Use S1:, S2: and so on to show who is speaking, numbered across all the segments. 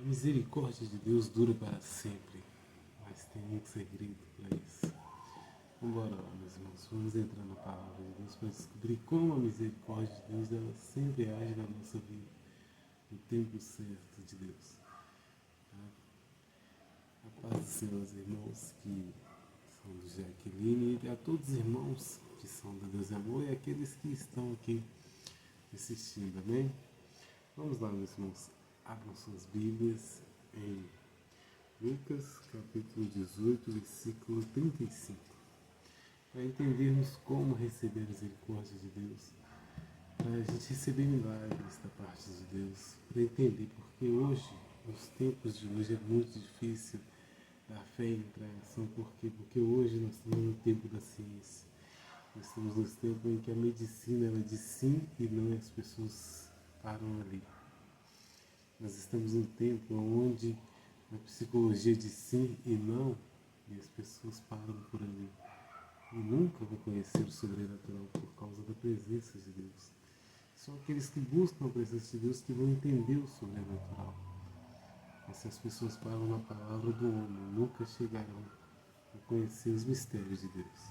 S1: Misericórdia de Deus dura para sempre, mas tem um segredo para isso. Vamos lá, meus irmãos, vamos entrar na palavra de Deus para descobrir como a misericórdia de Deus ela sempre age na nossa vida, no tempo certo de Deus. A paz do Senhor aos irmãos que são do Jaqueline e a todos os irmãos que são do Deus e Amor e aqueles que estão aqui assistindo, amém? Vamos lá, meus irmãos, abram suas Bíblias em Lucas, capítulo 18, versículo 35. Para entendermos como receber a misericórdia de Deus, para a gente receber milagres da parte de Deus, para entender porque hoje, nos tempos de hoje, é muito difícil dar fé e entrar em ação. Por quê? Porque hoje nós estamos no tempo da ciência. Nós estamos no tempo em que a medicina ela diz sim e não, e as pessoas param ali. Nós estamos num tempo onde a psicologia diz sim e não, e as pessoas param por ali. E nunca vão conhecer o sobrenatural por causa da presença de Deus. São aqueles que buscam a presença de Deus que vão entender o sobrenatural. Mas se as pessoas param na palavra do homem, nunca chegarão a conhecer os mistérios de Deus.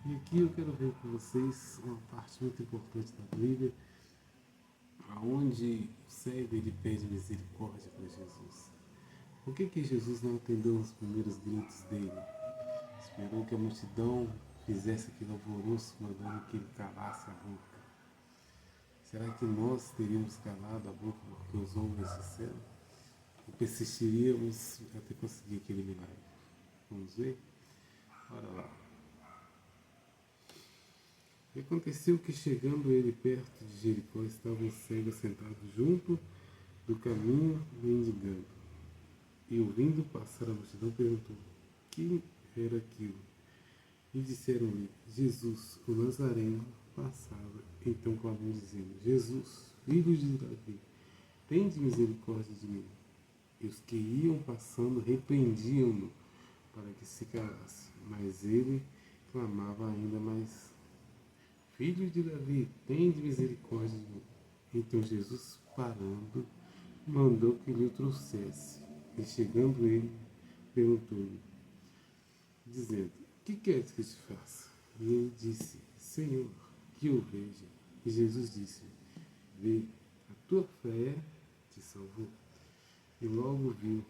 S1: E aqui eu quero ver com vocês uma parte muito importante da Bíblia, onde o cego ele pede misericórdia para Jesus. Por que Jesus não atendeu os primeiros gritos dele? Esperou que a multidão fizesse aquele alvoroço, mandando que ele calasse a boca. Será que nós teríamos calado a boca porque os homens disseram? Ou persistiríamos até conseguir aquele milagre? Vamos ver? Bora lá. E aconteceu que, chegando ele perto de Jericó, estava um cego sentado junto do caminho, mendigando. E, ouvindo passar a multidão, perguntou: quem era aquilo? E disseram-lhe: Jesus, o Nazareno, passava. Então clamou, dizendo: Jesus, filho de Davi, tende misericórdia de mim. E os que iam passando repreendiam-no para que se calasse. Mas ele clamava ainda mais: Filho de Davi, tende misericórdia de mim. Então Jesus, parando, mandou que lhe o trouxesse. E chegando ele, perguntou-lhe, dizendo: que queres que te faça? E ele disse: Senhor, que eu veja. E Jesus disse: vê, a tua fé te salvou. E logo viu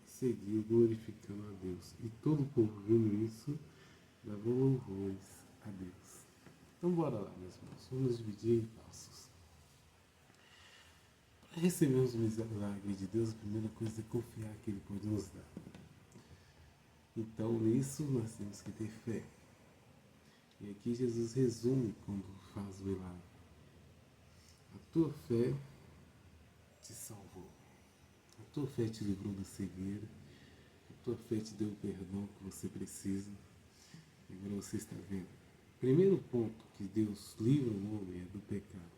S1: e seguiu, glorificando a Deus. E todo o povo, vendo isso, dava louvores a Deus. Então bora lá, meus irmãos, vamos dividir em passos. Para recebermos o milagre de Deus, a primeira coisa é confiar que Ele pode nos dar. Então nisso nós temos que ter fé. E aqui Jesus resume quando faz o milagre. A tua fé te salvou. A tua fé te livrou da cegueira. A tua fé te deu o perdão que você precisa. E agora você está vendo. Primeiro ponto que Deus livra o homem é do pecado.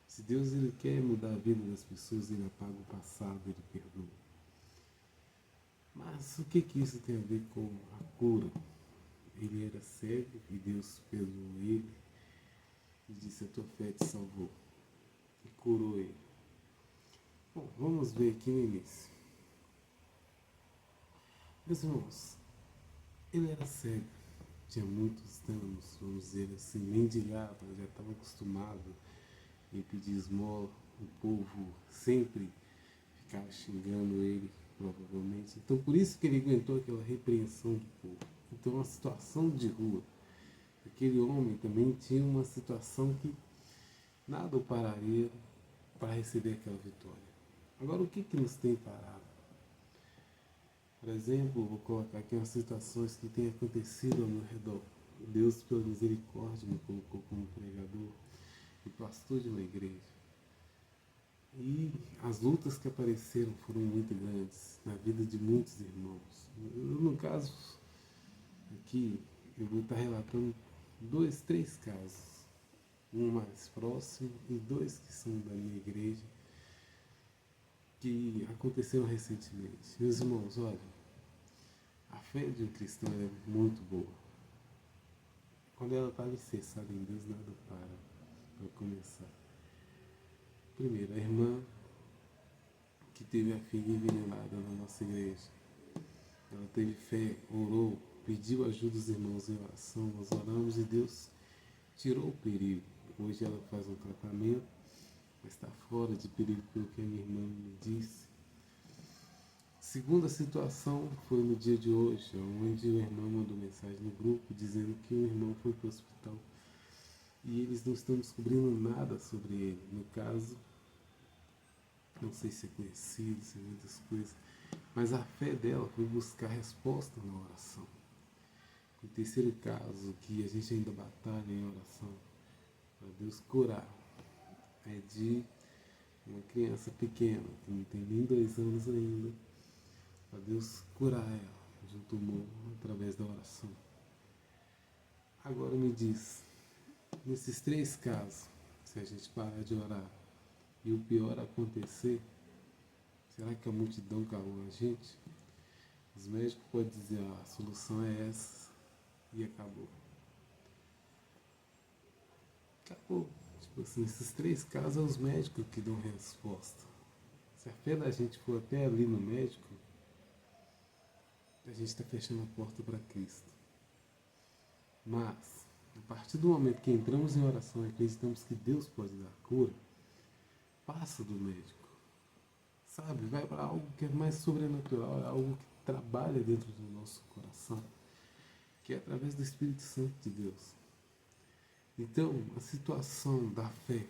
S1: Se Deus ele quer mudar a vida das pessoas, ele apaga o passado, ele perdoa. Mas o que isso tem a ver com a cura? Ele era cego e Deus perdoou ele e disse: a tua fé te salvou. E curou ele. Bom, vamos ver aqui no início. Meus irmãos, ele era cego. Tinha muitos anos, vamos dizer assim, mendigava, já estava acostumado em pedir esmola, o povo sempre ficava xingando ele, provavelmente. Então por isso que ele aguentou aquela repreensão do povo. Então uma situação de rua. Aquele homem também tinha uma situação que nada o pararia para receber aquela vitória. Agora o que nos tem parado? Por exemplo, vou colocar aqui umas situações que têm acontecido ao meu redor. Deus, pela misericórdia, me colocou como pregador e pastor de uma igreja. E as lutas que apareceram foram muito grandes na vida de muitos irmãos. No caso, aqui, eu vou estar relatando 2, 3 casos. Um mais próximo e 2 que são da minha igreja, que aconteceram recentemente. Meus irmãos, olha, a fé de um cristão é muito boa. Quando ela está alicerçada em Deus, nada para começar. Primeiro, a irmã que teve a filha envenenada na nossa igreja. Ela teve fé, orou, pediu ajuda dos irmãos em oração, nós oramos e Deus tirou o perigo. Hoje ela faz um tratamento, mas está fora de perigo pelo que a minha irmã me disse. Segunda situação foi no dia de hoje, onde o irmão mandou mensagem no grupo dizendo que o irmão foi para o hospital e eles não estão descobrindo nada sobre ele. No caso, não sei se é conhecido, se é muitas coisas, mas a fé dela foi buscar resposta na oração. O terceiro caso, que a gente ainda batalha em oração para Deus curar, é de uma criança pequena, que não tem nem 2 anos ainda, para Deus curar ela de um tumor através da oração. Agora me diz, nesses 3 casos, se a gente parar de orar e o pior acontecer, será que a multidão calou a gente? Os médicos podem dizer, a solução é essa e acabou. Acabou. Tipo assim, nesses 3 casos é os médicos que dão resposta. Se a fé da gente for até ali no médico, a gente está fechando a porta para Cristo. Mas, a partir do momento que entramos em oração e acreditamos que Deus pode dar cura, passa do médico. Sabe? Vai para algo que é mais sobrenatural, é algo que trabalha dentro do nosso coração, que é através do Espírito Santo de Deus. Então, a situação da fé,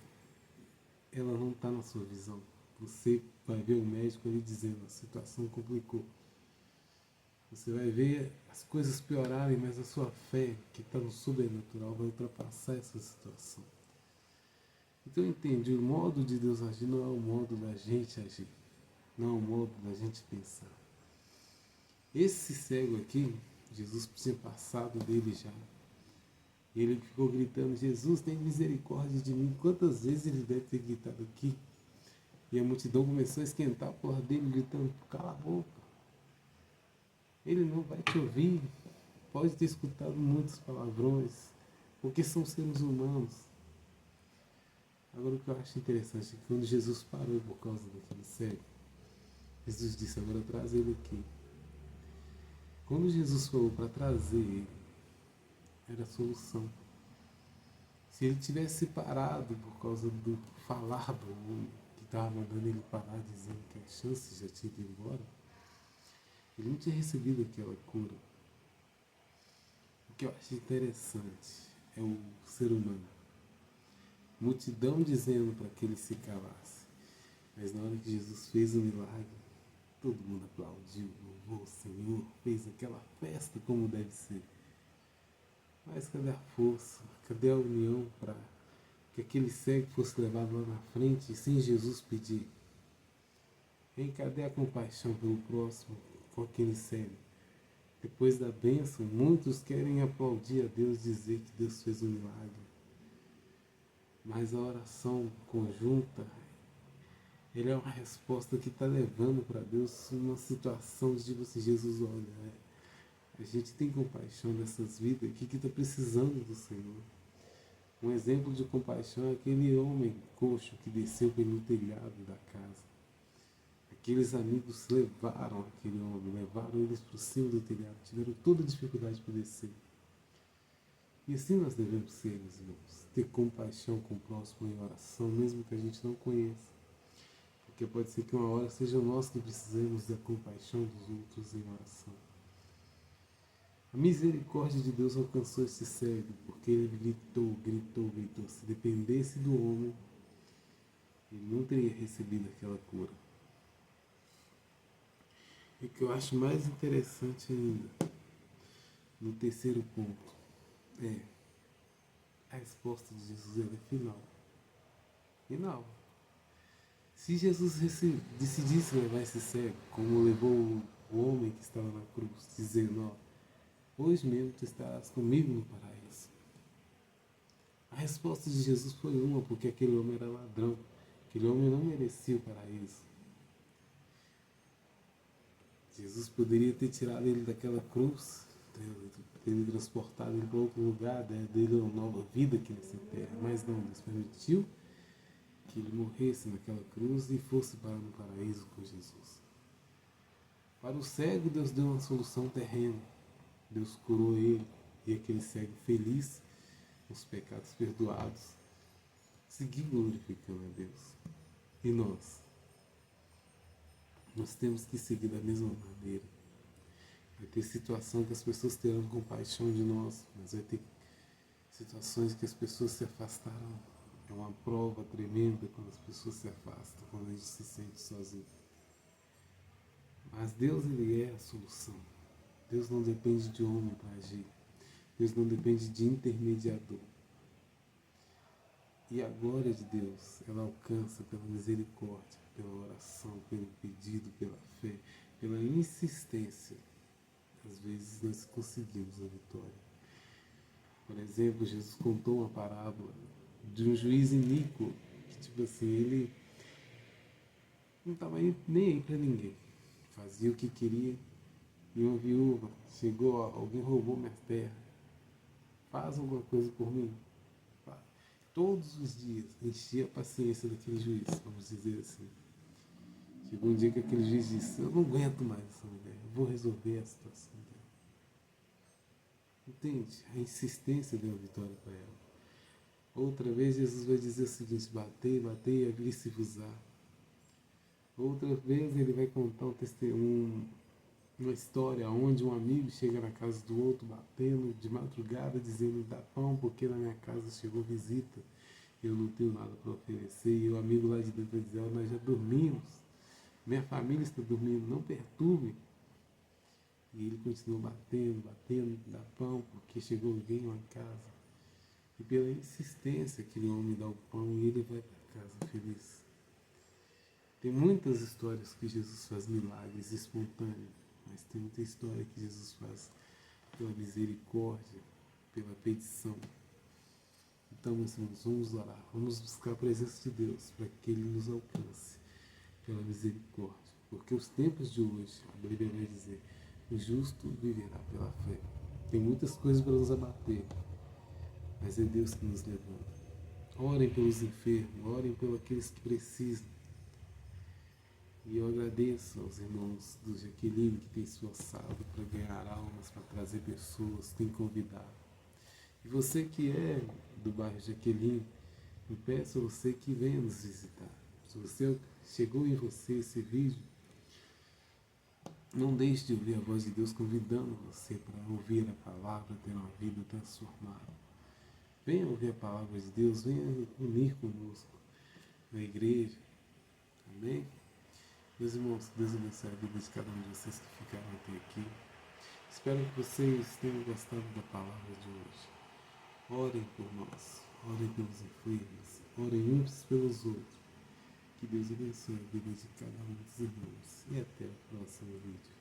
S1: ela não está na sua visão. Você vai ver o médico ali dizendo, a situação complicou. Você vai ver as coisas piorarem, mas a sua fé, que está no sobrenatural, vai ultrapassar essa situação. Então entende, o modo de Deus agir não é o modo da gente agir, não é o modo da gente pensar. Esse cego aqui, Jesus tinha passado dele já. Ele ficou gritando, Jesus, tem misericórdia de mim. Quantas vezes ele deve ter gritado aqui? E a multidão começou a esquentar a porra dele, gritando, cala a boca. Ele não vai te ouvir. Pode ter escutado muitos palavrões, porque são seres humanos. Agora o que eu acho interessante é que quando Jesus parou por causa daquele cego, Jesus disse, agora traz ele aqui. Quando Jesus falou para trazer ele, era a solução. Se ele tivesse parado por causa do falar do homem, que estava mandando ele parar, dizendo que a chance já tinha ido embora, ele não tinha recebido aquela cura. O que eu acho interessante é o ser humano. Multidão dizendo para que ele se calasse. Mas na hora que Jesus fez o milagre, todo mundo aplaudiu, louvou o Senhor, fez aquela festa como deve ser. Mas cadê a força? Cadê a união para que aquele cego fosse levado lá na frente sem Jesus pedir? Hein, cadê a compaixão pelo próximo com aquele cego? Depois da bênção, muitos querem aplaudir a Deus, dizer que Deus fez um milagre. Mas a oração conjunta, ele é uma resposta que está levando para Deus uma situação de tipo assim, Jesus, olha, a gente tem compaixão dessas vidas aqui que está precisando do Senhor. Um exemplo de compaixão é aquele homem coxo que desceu pelo telhado da casa. Aqueles amigos levaram aquele homem, levaram eles para o cimo do telhado, tiveram toda a dificuldade para descer. E assim nós devemos ser, meus irmãos, ter compaixão com o próximo em oração, mesmo que a gente não conheça. Porque pode ser que uma hora seja nós que precisemos da compaixão dos outros em oração. A misericórdia de Deus alcançou esse cego, porque ele gritou. Se dependesse do homem, ele não teria recebido aquela cura. E o que eu acho mais interessante ainda, no terceiro ponto, a resposta de Jesus é final. Final. Se Jesus decidisse levar esse cego, como levou o homem que estava na cruz, dizendo, hoje mesmo tu estarás comigo no paraíso. A resposta de Jesus foi uma, porque aquele homem era ladrão. Aquele homem não merecia o paraíso. Jesus poderia ter tirado ele daquela cruz, ter transportado ele para outro lugar, dele uma nova vida aqui nessa terra. Mas não, Deus permitiu que ele morresse naquela cruz e fosse para o paraíso com Jesus. Para o cego, Deus deu uma solução terrena. Deus curou ele e aquele cego feliz, com os pecados perdoados, seguiu glorificando a Deus. E nós? Nós temos que seguir da mesma maneira. Vai ter situação que as pessoas terão compaixão de nós, mas vai ter situações que as pessoas se afastarão. É uma prova tremenda quando as pessoas se afastam, quando a gente se sente sozinho. Mas Deus, Ele é a solução. Deus não depende de homem para agir. Deus não depende de intermediador. E a glória de Deus, ela alcança pela misericórdia, pela oração, pelo pedido, pela fé, pela insistência. Às vezes nós conseguimos a vitória. Por exemplo, Jesus contou uma parábola de um juiz iníquo, que tipo assim, ele não estava nem aí para ninguém. Fazia o que queria. E uma viúva chegou, alguém roubou minha terra. Faz alguma coisa por mim. Todos os dias enchia a paciência daquele juiz, vamos dizer assim. Chegou um dia que aquele juiz disse: eu não aguento mais essa mulher, eu vou resolver a situação dela. Entende? A insistência deu a vitória para ela. Outra vez Jesus vai dizer o seguinte: batei, batei e abri-se-vos-á. Outra vez ele vai contar uma história onde um amigo chega na casa do outro batendo de madrugada, dizendo: dá pão porque na minha casa chegou visita, eu não tenho nada para oferecer. E o amigo lá de dentro vai dizer: nós já dormimos, minha família está dormindo, não perturbe. E ele continua batendo, batendo, dá pão porque chegou alguém lá em casa. E pela insistência aquele homem dá o pão e ele vai para casa feliz. Tem muitas histórias que Jesus faz milagres espontâneos, mas tem muita história que Jesus faz pela misericórdia, pela petição. Então, meus irmãos, vamos orar, vamos buscar a presença de Deus para que Ele nos alcance pela misericórdia. Porque os tempos de hoje, a Bíblia vai dizer, o justo viverá pela fé. Tem muitas coisas para nos abater, mas é Deus que nos levanta. Orem pelos enfermos, orem pelos aqueles que precisam. E eu agradeço aos irmãos do Jaqueline que têm esforçado para ganhar almas, para trazer pessoas, tem convidado. E você que é do bairro Jaqueline, eu peço a você que venha nos visitar. Se você chegou em você esse vídeo, não deixe de ouvir a voz de Deus convidando você para ouvir a palavra, ter uma vida transformada. Venha ouvir a palavra de Deus, venha unir conosco na igreja. Amém? Meus irmãos, que Deus abençoe a vida de cada um de vocês que ficaram até aqui. Espero que vocês tenham gostado da palavra de hoje. Orem por nós, orem pelos enfermos, orem uns pelos outros. Que Deus abençoe a vida de cada um dos irmãos. E até o próximo vídeo.